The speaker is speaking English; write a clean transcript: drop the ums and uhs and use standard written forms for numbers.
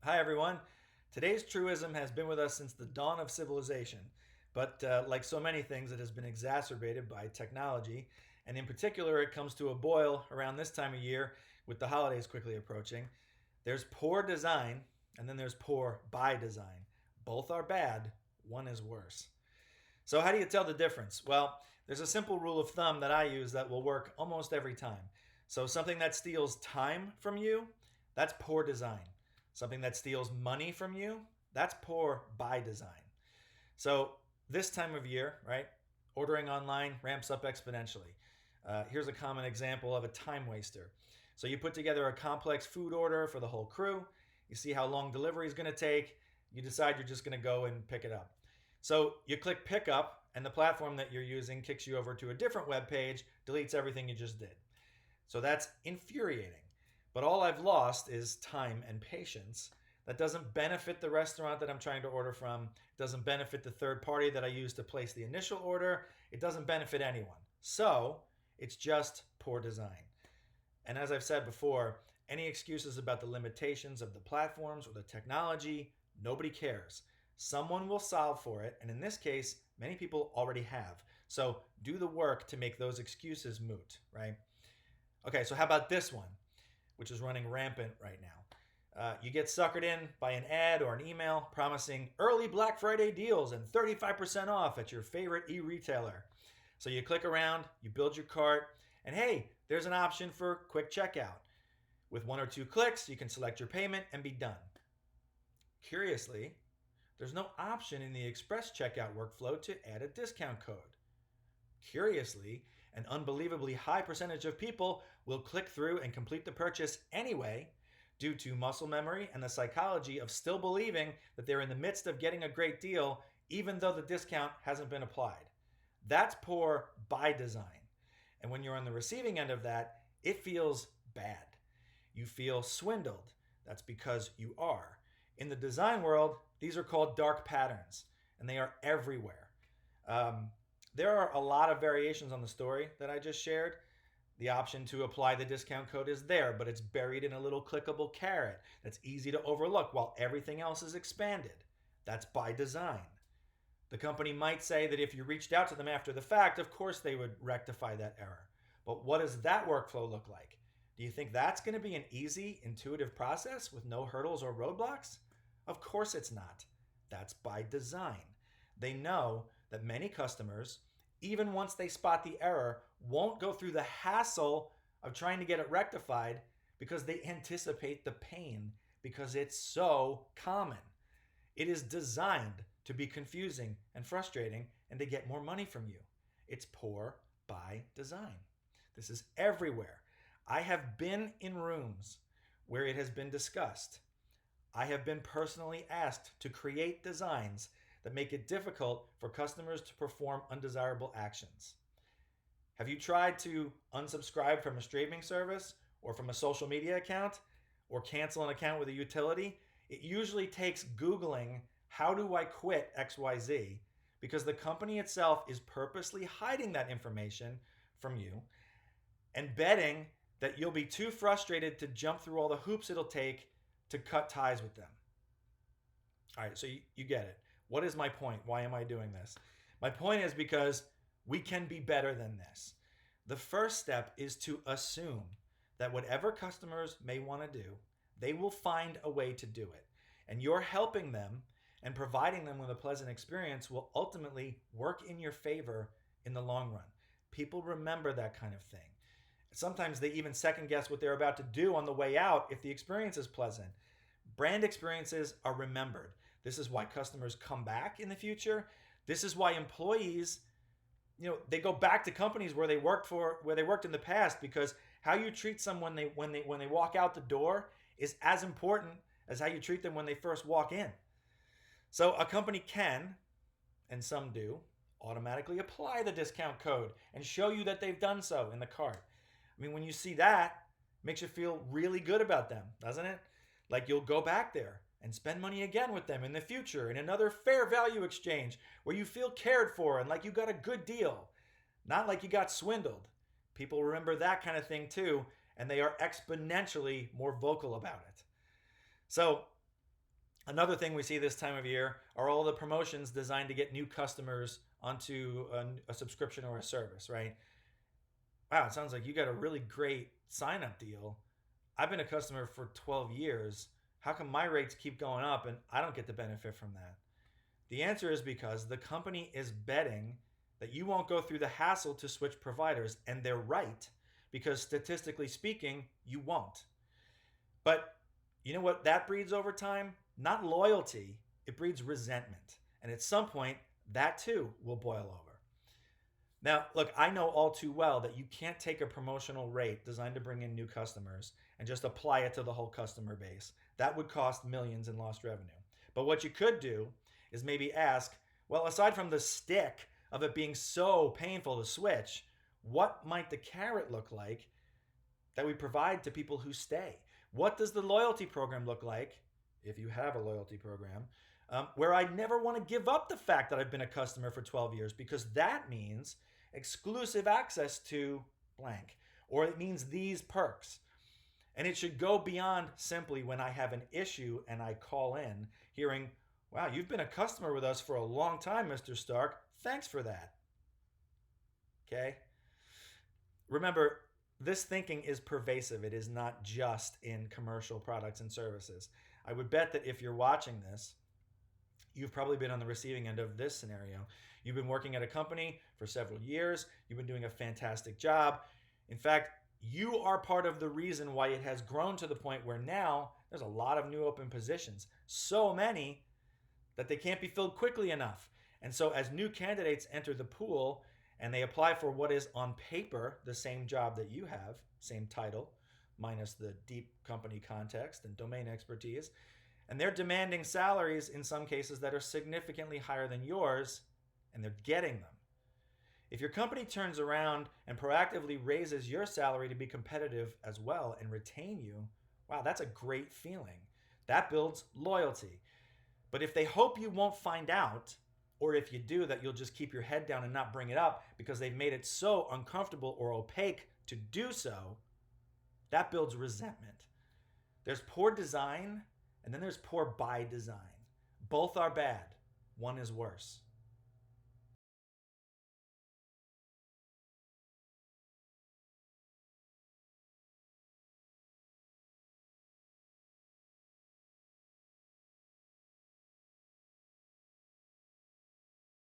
Hi, everyone. Today's truism has been with us since the dawn of civilization, but like so many things, it has been exacerbated by technology. And in particular, it comes to a boil around this time of year with the holidays quickly approaching. There's poor design, and then there's poor by design. Both are bad, one is worse. So, how do you tell the difference? Well, there's a simple rule of thumb that I use that will work almost every time. So, something that steals time from you, that's poor design. Something that steals money from you, that's poor by design. So, this time of year, right, ordering online ramps up exponentially. Here's a common example of a time waster. So, you put together a complex food order for the whole crew, you see how long delivery is going to take, you decide you're just going to go and pick it up. So you click pickup, and the platform that you're using kicks you over to a different web page, deletes everything you just did. So that's infuriating. But all I've lost is time and patience. That doesn't benefit the restaurant that I'm trying to order from. It doesn't benefit the third party that I used to place the initial order. It doesn't benefit anyone. So it's just poor design. And as I've said before, any excuses about the limitations of the platforms or the technology, nobody cares. Someone will solve for it, and in this case, many people already have. So do the work to make those excuses moot, right? Okay, so how about this one, which is running rampant right now? You get suckered in by an ad or an email promising early Black Friday deals and 35% off at your favorite e retailer. So you click around, you build your cart, and hey, there's an option for quick checkout. With one or two clicks, you can select your payment and be done. Curiously, there's no option in the express checkout workflow to add a discount code. Curiously, an unbelievably high percentage of people will click through and complete the purchase anyway due to muscle memory and the psychology of still believing that they're in the midst of getting a great deal even though the discount hasn't been applied. That's poor by design. And when you're on the receiving end of that, it feels bad. You feel swindled. That's because you are. In the design world, these are called dark patterns, and they are everywhere. Um, there are a lot of variations on the story that I just shared. The option to apply the discount code is there, but it's buried in a little clickable caret that's easy to overlook while everything else is expanded. That's by design. The company might say that if you reached out to them after the fact, of course they would rectify that error. But what does that workflow look like? Do you think that's going to be an easy, intuitive process with no hurdles or roadblocks? Of course it's not. That's by design. They know that many customers, even once they spot the error, won't go through the hassle of trying to get it rectified because they anticipate the pain because it's so common. It is designed to be confusing and frustrating and to get more money from you. It's poor by design. This is everywhere. I have been in rooms where it has been discussed. I have been personally asked to create designs that make it difficult for customers to perform undesirable actions. Have you tried to unsubscribe from a streaming service or from a social media account or cancel an account with a utility? It usually takes Googling, how do I quit XYZ? Because the company itself is purposely hiding that information from you and betting that you'll be too frustrated to jump through all the hoops it'll take to cut ties with them. All right, so you get it. What is my point? Why am I doing this? My point is because we can be better than this. The first step is to assume that whatever customers may want to do, they will find a way to do it. And you're helping them and providing them with a pleasant experience will ultimately work in your favor in the long run. People remember that kind of thing. Sometimes they even second guess what they're about to do on the way out if the experience is pleasant. Brand experiences are remembered. This is why customers come back in the future. This is why employees, they go back to companies where they worked in the past because how you treat someone when they walk out the door is as important as how you treat them when they first walk in. So a company can, and some do, automatically apply the discount code and show you that they've done so in the cart. I mean, when you see that, it makes you feel really good about them, doesn't it? Like you'll go back there and spend money again with them in the future in another fair value exchange where you feel cared for and like you got a good deal, not like you got swindled. People remember that kind of thing too, and they are exponentially more vocal about it. So Another thing we see this time of year are all the promotions designed to get new customers onto a subscription or a service, right? Wow, it sounds like you got a really great sign up deal. I've been a customer for 12 years. How come my rates keep going up and I don't get the benefit from that? The answer is because the company is betting that you won't go through the hassle to switch providers, and they're right because statistically speaking, you won't. But you know what that breeds over time? Not loyalty, it breeds resentment. And at some point, that too will boil over. Now, look, I know all too well that you can't take a promotional rate designed to bring in new customers and just apply it to the whole customer base. That would cost millions in lost revenue. But what you could do is maybe ask, well, aside from the stick of it being so painful to switch, what might the carrot look like that we provide to people who stay? What does the loyalty program look like, if you have a loyalty program, where I never want to give up the fact that I've been a customer for 12 years? Because that means exclusive access to blank, or it means these perks. And it should go beyond simply when I have an issue and I call in, hearing, wow, you've been a customer with us for a long time, Mr. Stark. Thanks for that. Okay? Remember, this thinking is pervasive. It is not just in commercial products and services. I would bet that if you're watching this, you've probably been on the receiving end of this scenario. You've been working at a company for several years. You've been doing a fantastic job. In fact, you are part of the reason why it has grown to the point where now there's a lot of new open positions. So many that they can't be filled quickly enough. And so as new candidates enter the pool and they apply for what is on paper the same job that you have, same title, minus the deep company context and domain expertise, and they're demanding salaries in some cases that are significantly higher than yours, and they're getting them. If your company turns around and proactively raises your salary to be competitive as well and retain you, wow, that's a great feeling. That builds loyalty. But if they hope you won't find out, or if you do, that you'll just keep your head down and not bring it up because they've made it so uncomfortable or opaque to do so, that builds resentment. There's poor design, and then there's poor by design. Both are bad. One is worse.